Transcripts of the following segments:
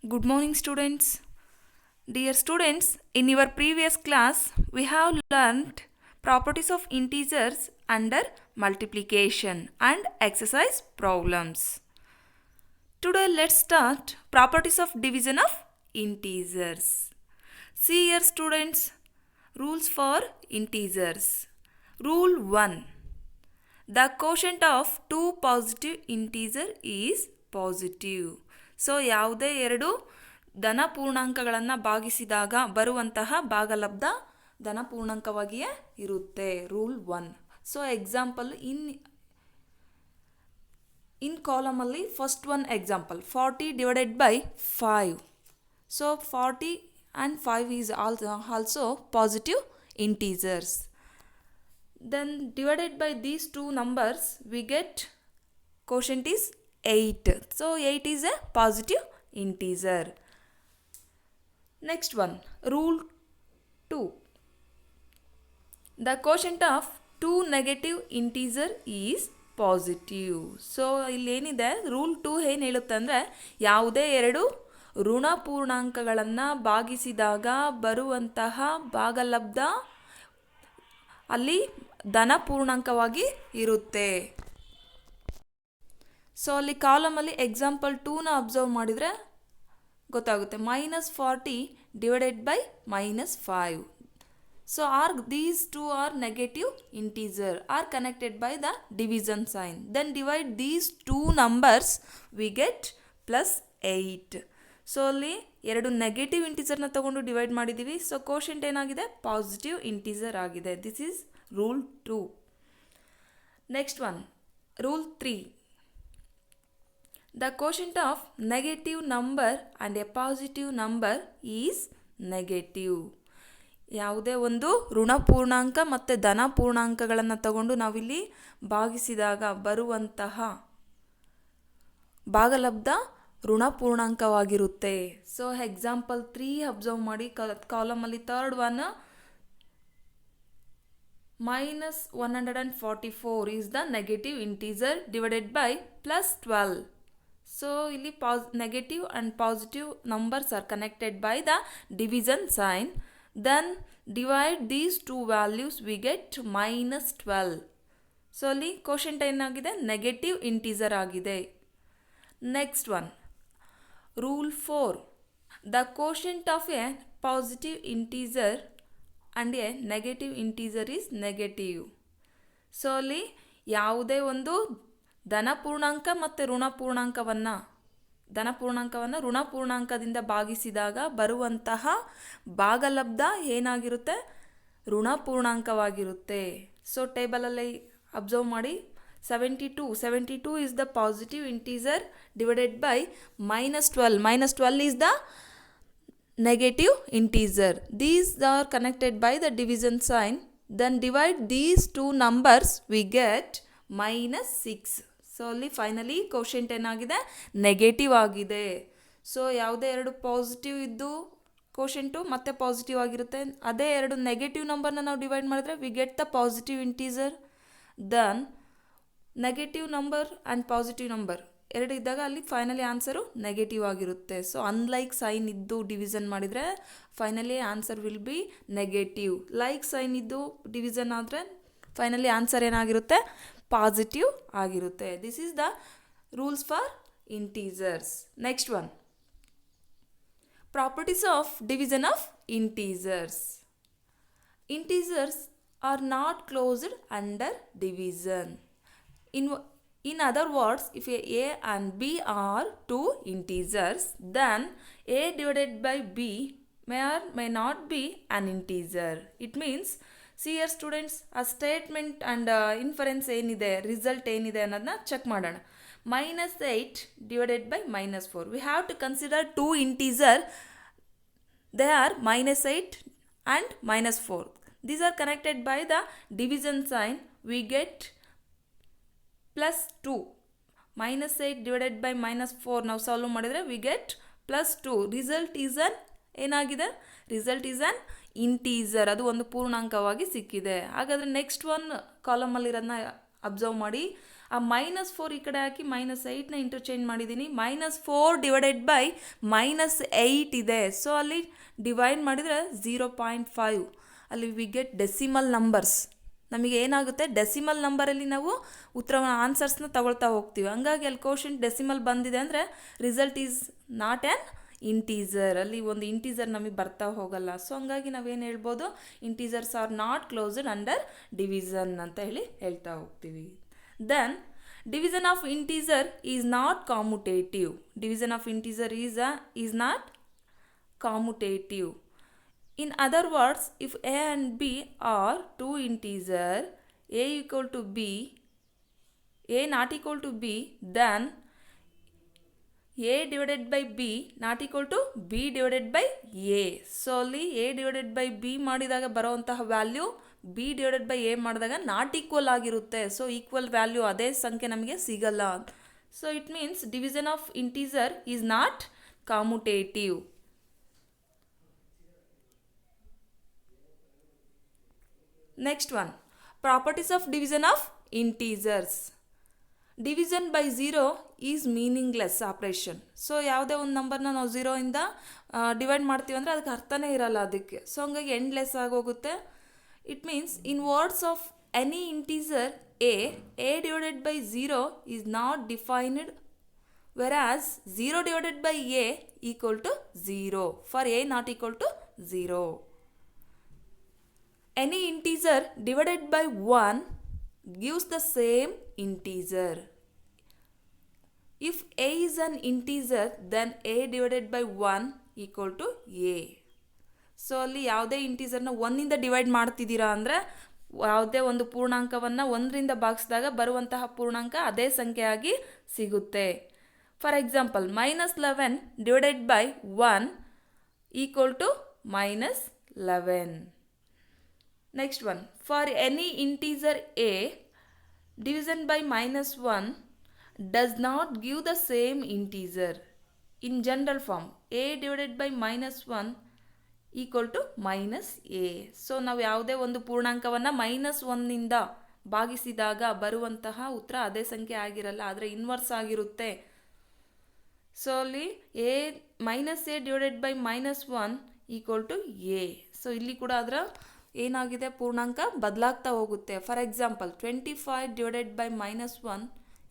Good morning, students. Dear students, in your previous class, we have learned properties of integers under multiplication and exercise problems. Today, let's start properties of division of integers. See here, students, rules for integers. Rule 1. The quotient of two positive integer is positive. So ಯಾವುದೇ ಎರಡು ಧನ ಪೂರ್ಣಾಂಕಗಳನ್ನು ಭಾಗಿಸಿದಾಗ ಬರುವಂತಹ ಭಾಗಲಬ್ಧ ಧನ ಪೂರ್ಣಾಂಕವಾಗಿಯೇ ಇರುತ್ತೆ. Rule 1. So example in ಕಾಲಮಲ್ಲಿ first one example 40 divided by 5. So 40 and 5 is also positive integers. Then divided by these two numbers we get quotient is 8. So 8 is a positive integer. Next one, rule 2. The quotient of two negative integer is positive. So ಇಲ್ಲೇನಿದೆ rule 2 ಏನು ಹೇಳುತ್ತೆ ಅಂದರೆ ಯಾವುದೇ ಎರಡು ಋಣ ಪೂರ್ಣಾಂಕಗಳನ್ನು ಭಾಗಿಸಿದಾಗ ಬರುವಂತಹ ಭಾಗಲಬ್ಧ ಅಲ್ಲಿ ಧನ ಪೂರ್ಣಾಂಕವಾಗಿ ಇರುತ್ತೆ. ಸೊ ಅಲ್ಲಿ ಕಾಲಮಲ್ಲಿ ಎಕ್ಸಾಂಪಲ್ 2ನ ಅಬ್ಸರ್ವ್ ಮಾಡಿದರೆ ಗೊತ್ತಾಗುತ್ತೆ. -40 divided by -5. So these two are negative integer are connected by the division sign. Then divide these two numbers we get +8. So ಅಲ್ಲಿ ಎರಡು ನೆಗೆಟಿವ್ ಇಂಟೀಜರ್ನ ತಗೊಂಡು ಡಿವೈಡ್ ಮಾಡಿದ್ದೀವಿ. ಸೊ ಕೋಶೆಂಟ್ ಏನಾಗಿದೆ, ಪಾಸಿಟಿವ್ ಇಂಟೀಜರ್ ಆಗಿದೆ. This is rule 2. Next one, rule 3. The quotient of negative number and A positive number is negative. ಯಾವುದೇ ಒಂದು ಋಣ ಪೂರ್ಣಾಂಕ ಮತ್ತು ಧನ ಪೂರ್ಣಾಂಕಗಳನ್ನು ತಗೊಂಡು ನಾವಿಲ್ಲಿ ಭಾಗಿಸಿದಾಗ ಬರುವಂತಹ ಭಾಗಲಬ್ಧ ಋಣ ಪೂರ್ಣಾಂಕವಾಗಿರುತ್ತೆ. ಸೊ ಎಕ್ಸಾಂಪಲ್ 3 ಅಬ್ಸರ್ವ್ ಮಾಡಿ ಕಾಲಮಲ್ಲಿ third one -144 is the negative integer divided by +12. So ಇಲ್ಲಿ negative and positive numbers are connected by the division sign. Then divide these two values we get -12. So ಅಲ್ಲಿ ಕೋಶೆಂಟ್ ಏನಾಗಿದೆ, negative integer ಆಗಿದೆ. Next one, rule 4. The quotient of a positive integer and a negative integer is negative. So ಅಲ್ಲಿ ಯಾವುದೇ ಒಂದು ಧನ ಪೂರ್ಣಾಂಕ ಮತ್ತು ಋಣ ಪೂರ್ಣಾಂಕವನ್ನು ಋಣ ಪೂರ್ಣಾಂಕದಿಂದ ಭಾಗಿಸಿದಾಗ ಬರುವಂತಹ ಭಾಗಲಬ್ಧ ಏನಾಗಿರುತ್ತೆ, ಋಣ ಪೂರ್ಣಾಂಕವಾಗಿರುತ್ತೆ. ಸೊ ಟೇಬಲಲ್ಲಿ ಅಬ್ಸರ್ವ್ ಮಾಡಿ 72 is the positive integer divided by -12. -12 is the negative integer. These are connected by the division sign. Then divide these two numbers we get -6. So ಅಲ್ಲಿ ಫೈನಲಿ ಕೋಶೆಂಟ್ ಏನಾಗಿದೆ, ನೆಗೆಟಿವ್ ಆಗಿದೆ. ಸೊ ಯಾವುದೇ ಎರಡು positive ಇದ್ದು ಕೋಶೆಂಟು ಮತ್ತೆ positive ಆಗಿರುತ್ತೆ. ಅದೇ ಎರಡು ನೆಗೆಟಿವ್ ನಂಬರ್ನ ನಾವು ಡಿವೈಡ್ ಮಾಡಿದ್ರೆ we get the positive integer. Then negative number and positive number ಎರಡು ಇದ್ದಾಗ ಅಲ್ಲಿ ಫೈನಲಿ ಆನ್ಸರು ನೆಗೆಟಿವ್ ಆಗಿರುತ್ತೆ. ಸೊ ಅನ್ಲೈಕ್ ಸೈನ್ ಇದ್ದು ಡಿವಿಷನ್ ಮಾಡಿದರೆ finally answer will be negative. Like sign ಇದ್ದು ಡಿವಿಷನ್ ಆದರೆ ಫೈನಲಿ ಆನ್ಸರ್ ಏನಾಗಿರುತ್ತೆ, ಪಾಸಿಟಿವ್ ಆಗಿರುತ್ತೆ. This is the rules for integers. Next one, properties of division of integers. Integers are not closed under division. In other words, if a and b are two integers, then a divided by b may or may not be an integer. It means, see here students, a statement and inference ಏನಿದೆ, result ಏನಿದೆ ಅನ್ನೋದನ್ನ check ಮಾಡೋಣ. -8 divided by -4. We have to consider two integer. They are -8 and -4. These are connected by the division sign. We get +2. -8 divided by -4 ನಾವು solve ಮಾಡಿದರೆ we get +2. Result is ಏನಾಗಿದೆ, result is an integer. ಅದು ಒಂದು ಪೂರ್ಣಾಂಕವಾಗಿ ಸಿಕ್ಕಿದೆ. ಹಾಗಾದರೆ next one ಕಾಲಮಲ್ಲಿರೋದನ್ನ observe ಮಾಡಿ. ಆ -4 ಈ ಕಡೆ ಹಾಕಿ -8ನ ಇಂಟರ್ಚೇಂಜ್ ಮಾಡಿದ್ದೀನಿ. -4 ಡಿವೈಡೆಡ್ ಬೈ -8 ಇದೆ. ಸೊ ಅಲ್ಲಿ ಡಿವೈಡ್ ಮಾಡಿದರೆ 0.5. ಅಲ್ಲಿ ವಿ ಗೆಟ್ ಡೆಸಿಮಲ್ ನಂಬರ್ಸ್. ನಮಗೆ ಏನಾಗುತ್ತೆ, ಡೆಸಿಮಲ್ ನಂಬರಲ್ಲಿ ನಾವು ಆನ್ಸರ್ಸ್ನ ತಗೊಳ್ತಾ ಹೋಗ್ತೀವಿ. ಹಂಗಾಗಿ ಅಲ್ಲಿ ಕೋಷಂಟ್ ಡೆಸಿಮಲ್ ಬಂದಿದೆ ಅಂದರೆ ರಿಸಲ್ಟ್ ಈಸ್ ನಾಟ್ ಆ್ಯನ್ ಇಂಟೀಸರ್. ಅಲ್ಲಿ ಒಂದು ಇಂಟೀಸರ್ ನಮಗೆ ಬರ್ತಾ ಹೋಗಲ್ಲ. ಸೊ ಹಂಗಾಗಿ ನಾವೇನು ಹೇಳ್ಬೋದು, integers are not closed under division ಅಂತ ಹೇಳ್ತಾ ಹೋಗ್ತೀವಿ. Then division of integer is not commutative. Division of integer is not commutative. In other words, if a and b are two integer, a equal to b, a not equal to b, then a divided by b not equal to b divided by a. So ಅಲ್ಲಿ a divided by b ಮಾಡಿದಾಗ ಬರುವಂತಹ value b divided by a ಮಾಡಿದಾಗ not equal ಆಗಿರುತ್ತೆ. So equal value ಅದೇ ಸಂಖ್ಯೆ ನಮಗೆ ಸಿಗಲ್ಲ. So it means division of integer is not commutative. Next one, properties of division of integers. Division by 0 is meaningless operation. So ಯಾವುದೇ ಒಂದು ನಂಬರ್ನ ನಾವು 0 ಇಂದ ಡಿವೈಡ್ ಮಾಡ್ತೀವಿ ಅಂದರೆ ಅದಕ್ಕೆ ಅರ್ಥನೇ ಇರಲ್ಲ ಅದಕ್ಕೆ. ಸೊ ಹಂಗಾಗಿ ಎಂಡ್ಲೆಸ್ ಆಗೋಗುತ್ತೆ. It means in words of any integer a divided by 0 is not defined, whereas 0 divided by a equal to 0 for a not equal to 0. Any integer divided by 1 gives the same integer. If a is an integer, then a divided by 1 equal to a. So ಅಲ್ಲಿ ಯಾವುದೇ ಇಂಟೀಸರ್ನ 1ಇಂದ divide ಮಾಡ್ತಿದ್ದೀರಾ ಅಂದರೆ ಯಾವುದೇ ಒಂದು ಪೂರ್ಣಾಂಕವನ್ನು 1ರಿಂದ ಭಾಗಿಸಿದಾಗ ಬರುವಂತಹ ಪೂರ್ಣಾಂಕ ಅದೇ ಸಂಖ್ಯೆಯಾಗಿ ಸಿಗುತ್ತೆ. For example -11 divided by 1 equal to -11. Next one, for any integer a, division by -1 does not give the same integer. In general form, a divided by -1 equal to -a. So ನಾವು ಯಾವುದೇ ಒಂದು ಪೂರ್ಣಾಂಕವನ್ನು -1ನಿಂದ ಭಾಗಿಸಿದಾಗ ಬರುವಂತಹ ಉತ್ತರ ಅದೇ ಸಂಖ್ಯೆ ಆಗಿರಲ್ಲ, ಆದರೆ ಇನ್ವರ್ಸ್ ಆಗಿರುತ್ತೆ. ಸೊ ಅಲ್ಲಿ -a divided by -1 equal to a. So ಇಲ್ಲಿ ಕೂಡ ಅದರ ಏನಾಗಿದೆ, ಪೂರ್ಣಾಂಕ ಬದಲಾಗ್ತಾ ಹೋಗುತ್ತೆ. For example 25 divided by -1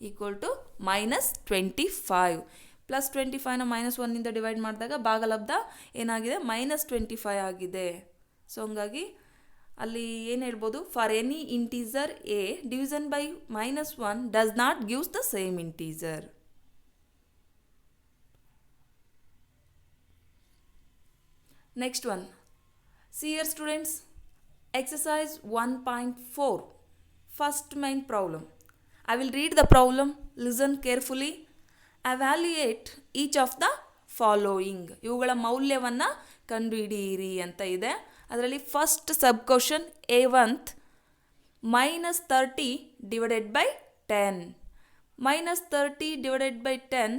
equal to -25. +25ನ -1ನಿಂದ ಡಿವೈಡ್ ಮಾಡಿದಾಗ ಭಾಗಲಬ್ಧ ಏನಾಗಿದೆ, -25 ಆಗಿದೆ. ಸೊ ಹಂಗಾಗಿ ಅಲ್ಲಿ ಏನು ಹೇಳ್ಬೋದು, for any integer a division by -1 does not gives the same integer. Next one, see here students, exercise 1.4, first main problem. I will read the problem, listen carefully, evaluate each of the following. ಇವುಗಳ ಮೌಲ್ಯವನ್ನು ಕಂಡುಹಿಡಿಯಿರಿ ಅಂತ ಇದೆ. ಅದರಲ್ಲಿ first sub question A1th, -30 divided by 10. -30 divided by 10,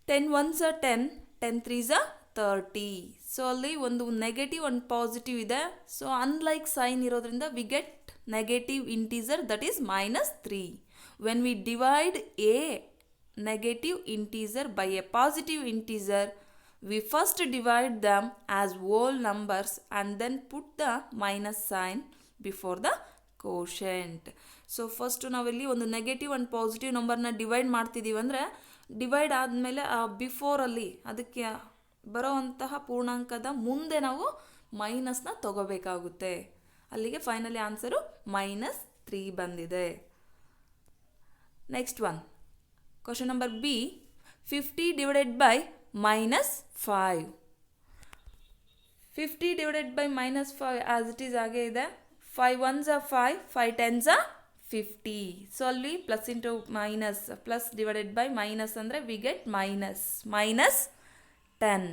10 1s are 10, 10 3s are 30. So ಅಲ್ಲಿ ಒಂದು negative ಒಂದು positive ಇದೆ. ಸೊ ಅನ್ಲೈಕ್ ಸೈನ್ ಇರೋದ್ರಿಂದ we get negative integer, that is -3. When we divide a negative integer by a positive integer, we first divide them as whole numbers and then put the minus sign before the quotient. So first ನಾವಿಲ್ಲಿ ಒಂದು negative and positive ನಂಬರ್ನ divide ಮಾಡ್ತಿದ್ದೀವಿ ಅಂದರೆ divide ಆದಮೇಲೆ ಬಿಫೋರಲ್ಲಿ ಅದಕ್ಕೆ ಬರೋವಂತಹ ಪೂರ್ಣಾಂಕದ ಮುಂದೆ ನಾವು ಮೈನಸ್ನ ತಗೋಬೇಕಾಗುತ್ತೆ. ಅಲ್ಲಿಗೆ ಫೈನಲಿ ಆನ್ಸರು -3 ಬಂದಿದೆ. Next one, question number B, 50 divided by -5. 50 divided by -5 as it is ಆಗೇ ಇದೆ. 5 1s are 5, 5 10s are 50. So ಅಲ್ಲಿ plus into minus, plus divided by minus ಅಂದರೆ we get -10.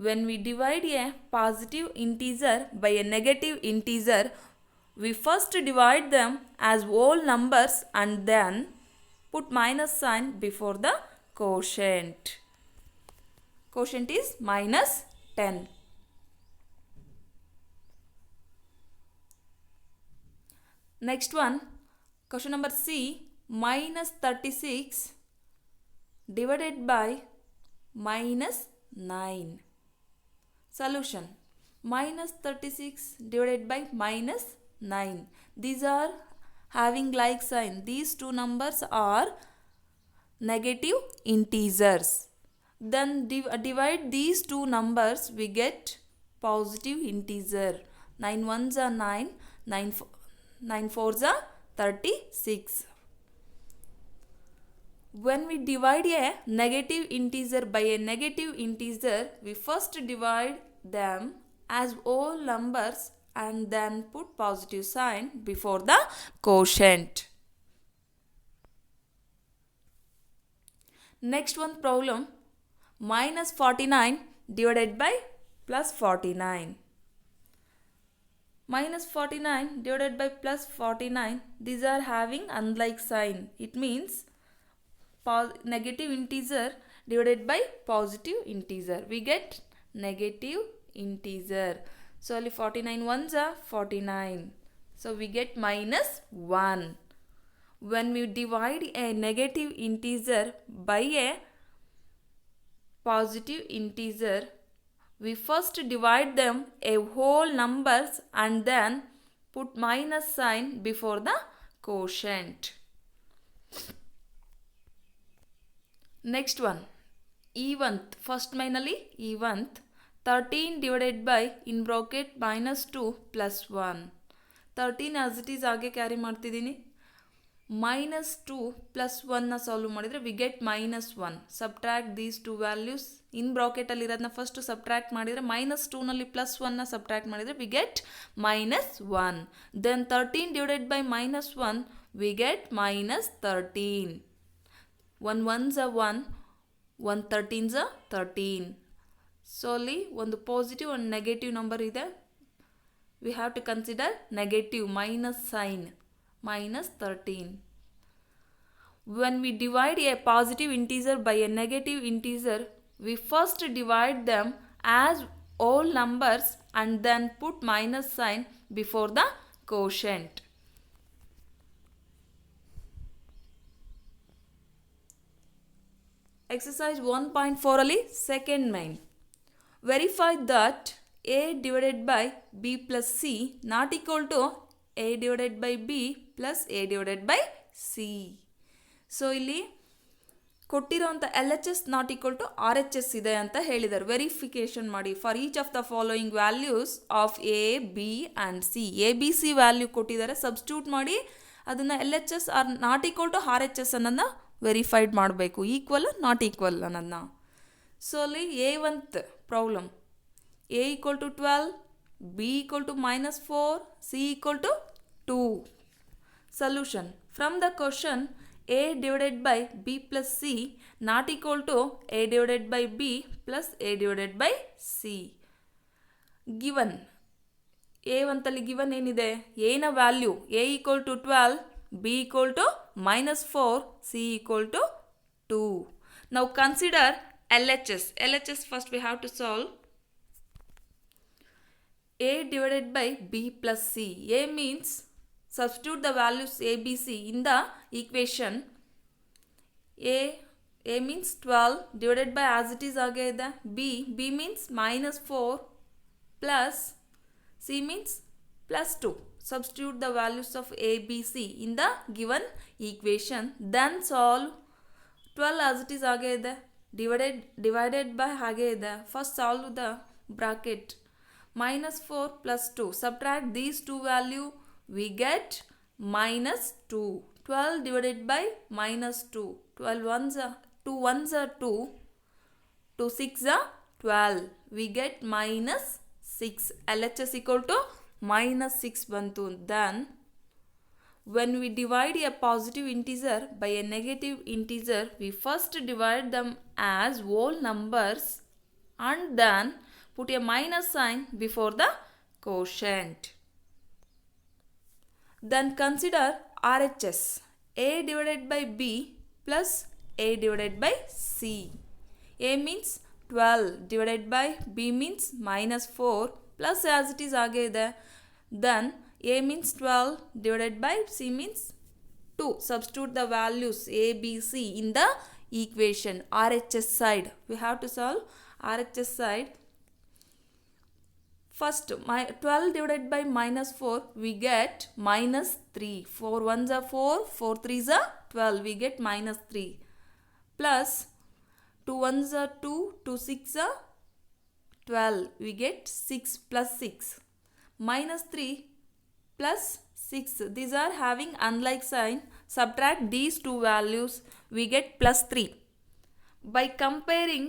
When we divide a positive integer by a negative integer, we first divide them as whole numbers and then put minus sign before the quotient. Quotient is -10. Next one, Question number C, minus 36 divided by minus 9. Solution, minus 36 divided by minus 9. These are having like sign. These two numbers are negative integers. Then divide these two numbers, we get positive integer. 9 ones are 9, 9 fours are 36. When we divide a negative integer by a negative integer, we first divide them as whole numbers and then put positive sign before the quotient. Next one problem, minus 49 divided by plus 49. Minus 49 divided by plus 49, these are having unlike sign. It means negative integer divided by positive integer. We get negative integer. So only 49 ones are 49. So we get minus 1. When we divide a negative integer by a positive integer, we first divide them a whole numbers and then put minus sign before the quotient. Next one, eventh. First mainly eventh. 13 divided by in bracket minus 2 plus 1. 13 as it is आगे carry ಮಾಡ್ತಿದ್ದೀನಿ. Minus 2 plus 1 ನ solve ಮಾಡಿದ್ರೆ we get minus 1. Subtract these two values. In bracket ಅಲ್ಲಿ ಇರೋದನ್ನ first subtract ಮಾಡಿದ್ರೆ minus 2 ನಲ್ಲಿ plus 1 ನ subtract ಮಾಡಿದ್ರೆ we get minus 1. Then 13 divided by minus 1 we get minus 13. 1 ones are 1, 1 13s are 13. Solely ಒಂದು positive and negative number ಇದೆ. We have to consider negative minus sign, minus 13. When we divide a positive integer by a negative integer, we first divide them as whole numbers and then put minus sign before the quotient. Exercise 1.4 ಅಲ್ಲಿ second main. Verify that a divided by b plus c not equal to a divided by b plus a divided by c. So ಇಲ್ಲಿ ಕೊಟ್ಟಿರೋಂಥ L H S not equal to R H S ಇದೆ ಅಂತ ಹೇಳಿದ್ದಾರೆ. Verification ಮಾಡಿ for each of the following values of a b and c. A b c value ಕೊಟ್ಟಿದ್ದಾರೆ, substitute ಮಾಡಿ ಅದನ್ನು L H S are not equal to R H S ಅನ್ನೋದನ್ನ verified ಮಾಡಬೇಕು, equal not equal ಅನ್ನೋದನ್ನ. So ಅಲ್ಲಿ a oneth problem, a equal to 12, b equal to minus 4, C equal to 2. Solution, from the question a divided by b plus c not equal to a divided by b plus a divided by c. Given a ಅಂತಲ್ಲಿ given ಏನಿದೆ, a ನ value a equal to 12, b equal to minus 4, c equal to 2. Now consider LHS. LHS first we have to solve. A divided by b plus c. A means substitute the values a, b, c in the equation. A means 12 divided by as it is ಆಗೆ ಇದೆ. B means minus 4 plus c means plus 2. Substitute the values of a, b, c in the given equation. Then solve. 12 as it is ಆಗೆ ಇದೆ. Divided by ಹಾಗೆ ಇದೆ. First solve the bracket. Minus 4 plus 2. Subtract these two value. We get minus 2. 12 divided by minus 2. 12 ones are 2 ones are 2. 2 6 are 12. We get minus 6. LHS equal to minus 6 bantu. Then when we divide a positive integer by a negative integer, we first divide them as whole numbers and then put a minus sign before the quotient. Then consider RHS. A divided by B plus A divided by C. A means 12 divided by B means minus 4 plus as it is ಆಗೆ ಇದೆ. Then A means 12 divided by C means 2. Substitute the values a, b, c in the equation. RHS side. We have to solve RHS side. First, 12 divided by minus 4, we get minus 3. 4 1s are 4, 4 3s are 12. We get minus 3. Plus 2 1s are 2, 2 6 are 12. We get 6 plus 6. Minus 3 plus 6. These are having unlike sign. Subtract these two values. We get plus 3. By comparing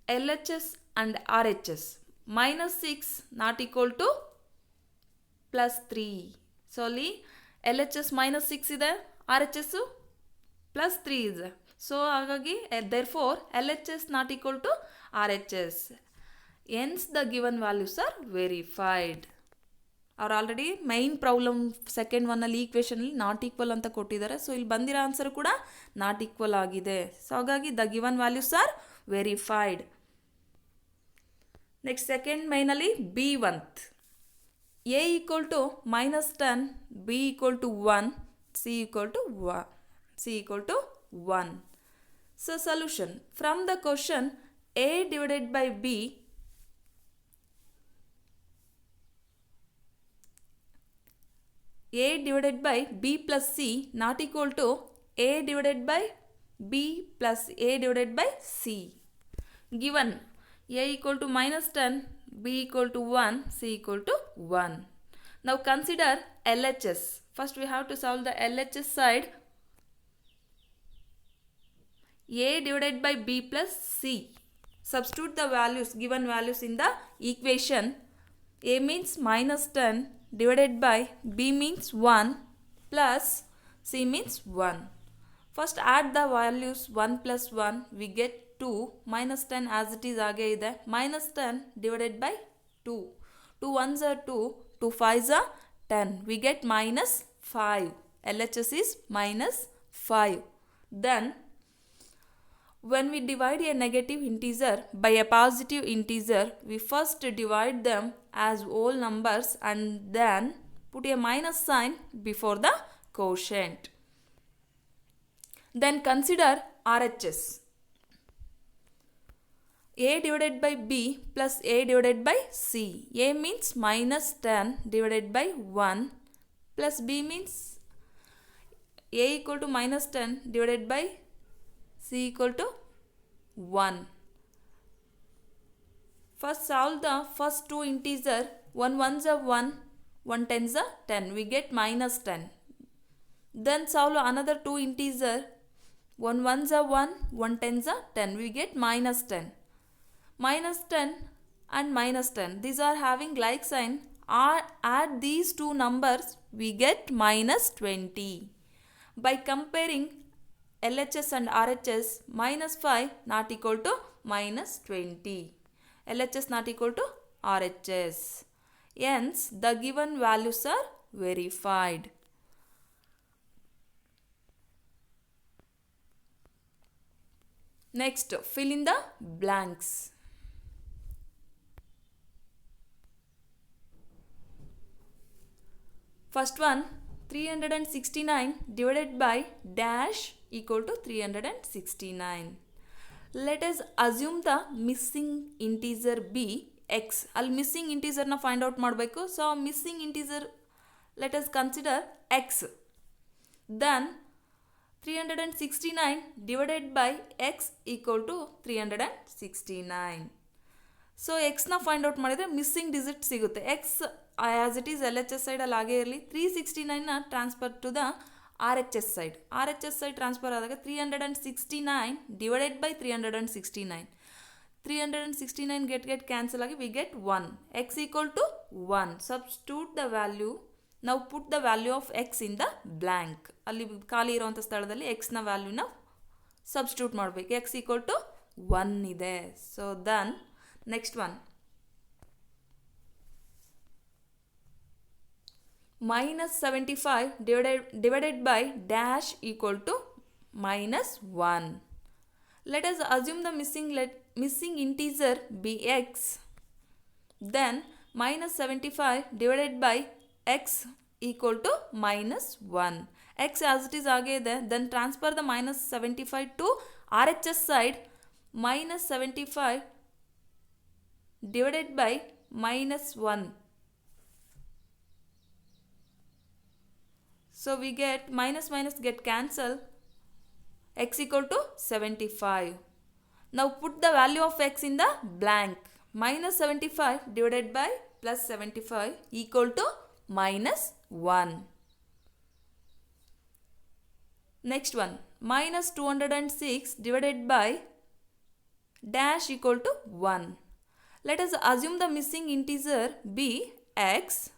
LHS and RHS, minus 6 not equal to plus 3. So, LHS minus 6 ಇದೆ, RHS plus 3 ಇದೆ. So, ಹಾಗಾಗಿ therefore LHS not equal to RHS. Hence, the given values are verified. ಅವ್ರು already main problem second ಒನ್ನಲ್ಲಿ ಈಕ್ವೇಷನಲ್ಲಿ not equal ಅಂತ ಕೊಟ್ಟಿದ್ದಾರೆ. So ಇಲ್ಲಿ ಬಂದಿರೋ ಆನ್ಸರ್ ಕೂಡ ನಾಟ್ ಈಕ್ವಲ್ ಆಗಿದೆ. ಸೊ ಹಾಗಾಗಿ the given values are verified. Next second ಮೈನಲ್ಲಿ b oneth. A equal to minus 10, b equal to 1, c equal to 1. So solution from the question a divided by b, a divided by b plus c not equal to a divided by b plus a divided by c. Given a equal to minus 10, b equal to 1, c equal to 1. Now consider LHS. First we have to solve the LHS side. A divided by b plus c. Substitute the values, given values in the equation. A means minus 10 divided by b means 1 plus c means 1. First add the values 1 plus 1, we get 2. Minus 10 as it is ಆಗೆ ಇದೆ. Minus 10 divided by 2. 2 1s are 2, 2 5s are 10. We get minus 5. LHS is minus 5. Then when we divide a negative integer by a positive integer, we first divide them as whole numbers and then put a minus sign before the quotient. Then consider RHS. A divided by b plus a divided by c. A means minus 10 divided by 1 plus b means a equal to minus 10 divided by c equal to 1. First solve the first two integer. 1 1s are 1, 1 10s are 10. We get minus 10. Then solve another two integer. 1 1s are 1, 1 10s are 10. We get minus 10. Minus 10 and minus 10. These are having like sign. Add these two numbers. We get minus 20. By comparing LHS and RHS, minus 5 not equal to minus 20. LHS not equal to RHS. Hence, the given values are verified. Next, fill in the blanks. First one, 369 divided by dash equal to 369. Let us assume the missing integer be x. ಅಲ್ಲಿ missing integer na find out ಮಾಡಬೇಕು. So missing integer let us consider x. Then 369 divided by x equal to 369. So x na find out ಮಾಡಿದ್ರೆ missing digit ಸಿಗುತ್ತೆ. x as it is LHS side ಅಲ್ಲಿ ಹಾಗೆ ಇರಲಿ. 369 ನ transfer to the RHS side. RHS side transfer ಆದಾಗ 369 divided by 369. 369 get cancel ಆಗಿ we get 1. x equal to 1. Substitute the value. Now put the value of x in the blank. ಅಲ್ಲಿ ಖಾಲಿ ಇರುವಂಥ ಸ್ಥಳದಲ್ಲಿ x ನ ವ್ಯಾಲ್ಯೂನ ಸಬ್ಸ್ಟಿಟ್ಯೂಟ್ ಮಾಡಬೇಕು. x equal to 1 ಇದೆ. So then next one. Minus 75 divided by dash equal to minus 1. Let us assume the missing integer be x. Then minus 75 divided by x equal to minus 1. x as it is ಆಗೇ ಇದೆ. Then transfer the minus 75 to RHS side. Minus 75 divided by minus 1. So we get minus get cancel. X equal to 75. Now put the value of x in the blank. Minus 75 divided by plus 75 equal to minus 1. Next one, minus 206 divided by dash equal to 1. Let us assume the missing integer be x.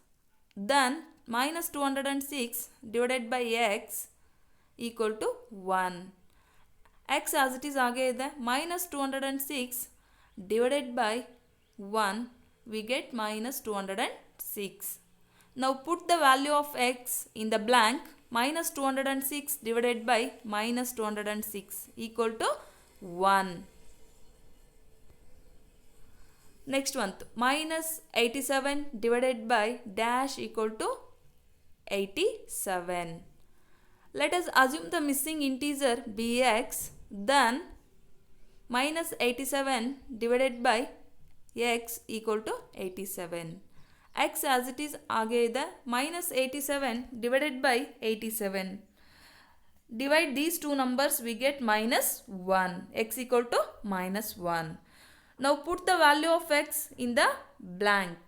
Then minus 206 divided by x equal to 1. X as it is ಆಗೇ ಇದೆ. Minus 206 divided by 1, we get minus 206. Now put the value of x in the blank. Minus 206 divided by minus 206 equal to 1. Next one, minus 87 divided by dash equal to 87. Let us assume the missing integer be x. Then minus 87 divided by x equal to 87. X as it is ಆಗೇ ಇದೆ. Minus 87 divided by 87. Divide these two numbers, we get minus 1. X equal to minus 1. Now put the value of x in the blank.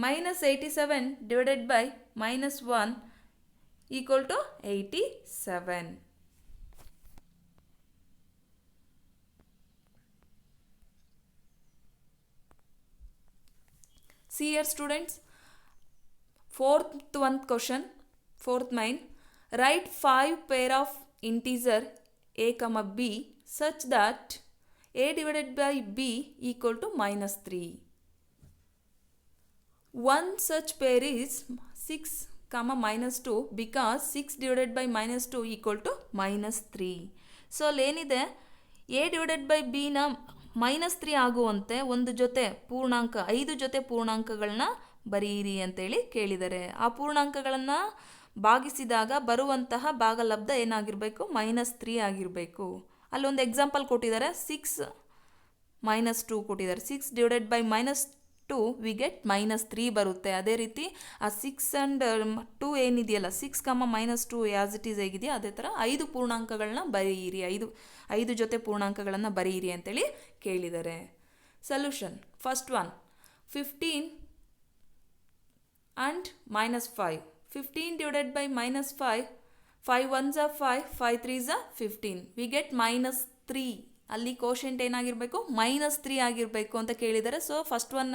Minus 87 divided by minus 1 equal to 87. See here students, fourth main, write 5 pair of integer a comma b such that a divided by b equal to minus 3. One such pair is 6 comma minus 2 because 6 divided by minus 2 equal to minus 3. So ಅಲ್ಲೇನಿದೆ a divided by b ನ minus 3 ಆಗುವಂತೆ ಒಂದು ಜೊತೆ ಪೂರ್ಣಾಂಕ 5 ಜೊತೆ ಪೂರ್ಣಾಂಕಗಳನ್ನ ಬರೆಯಿರಿ ಅಂತೇಳಿ ಕೇಳಿದ್ದಾರೆ. ಆ ಪೂರ್ಣಾಂಕಗಳನ್ನು ಭಾಗಿಸಿದಾಗ ಬರುವಂತಹ ಭಾಗಲಬ್ಧ ಏನಾಗಿರಬೇಕು, minus 3 ಆಗಿರಬೇಕು. ಅಲ್ಲೊಂದು ಎಕ್ಸಾಂಪಲ್ ಕೊಟ್ಟಿದ್ದಾರೆ, 6 minus 2 ಕೊಟ್ಟಿದ್ದಾರೆ. 6 divided by minus 2 we get minus 3 ಬರುತ್ತೆ. ಅದೇ ರೀತಿ ಆ 6 and 2 ಏನಿದೆಯಲ್ಲ, 6 comma minus 2 as it is ಹೇಗಿದೆಯಾ ಅದೇ ಥರ 5 ಪೂರ್ಣಾಂಕಗಳನ್ನ ಬರೆಯಿರಿ, 5 ಜೊತೆ ಪೂರ್ಣಾಂಕಗಳನ್ನು ಬರೆಯಿರಿ ಅಂತೇಳಿ ಕೇಳಿದ್ದಾರೆ. Solution, first one 15 and minus 5. 15 divided by minus 5, 5 ones are 5, 5 threes are 15. We get minus 3. ಅಲ್ಲಿ ಕೋಶೆಂಟ್ ಏನಾಗಿರಬೇಕು, ಮೈನಸ್ 3 ಆಗಿರಬೇಕು ಅಂತ ಕೇಳಿದ್ದಾರೆ. So first one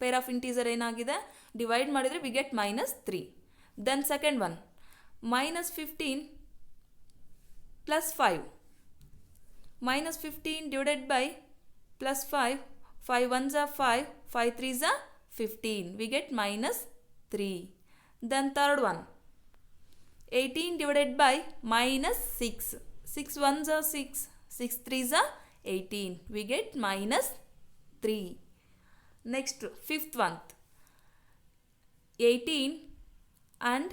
pair of integer ಏನಾಗಿದೆ, ಡಿವೈಡ್ ಮಾಡಿದರೆ we get minus 3. Then second one minus 15 plus 5. Minus 15 divided by plus 5, 5 ones are 5, 5 threes are 15. We get minus 3. Then third one 18 divided by minus 6. 6 ones are 6, 6 threes are 18. We get minus 3. Next, fifth one 18 and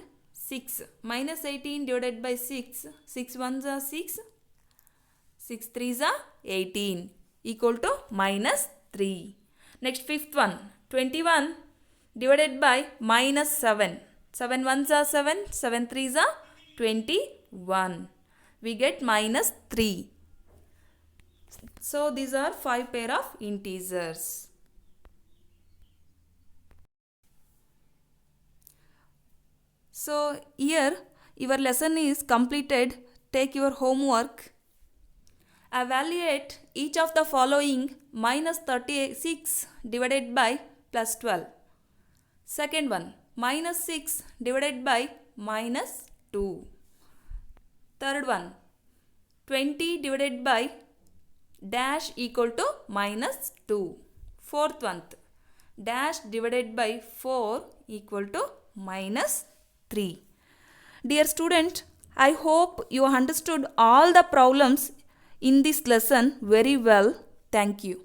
6. Minus 18 divided by 6. 6 ones are 6, 6 threes are 18. Equal to minus 3. Next, fifth one 21 divided by minus 7. 7 ones are 7, 7 threes are 21. We get minus 3. So these are 5 pair of integers. So here your lesson is completed. Take your homework. Evaluate each of the following: minus 36 divided by plus 12. Second one, minus 6 divided by minus 2. Third one, 20 divided by dash equal to minus 2. Fourth one, dash divided by 4 equal to minus 3. Dear student, I hope you understood all the problems in this lesson very well. Thank you.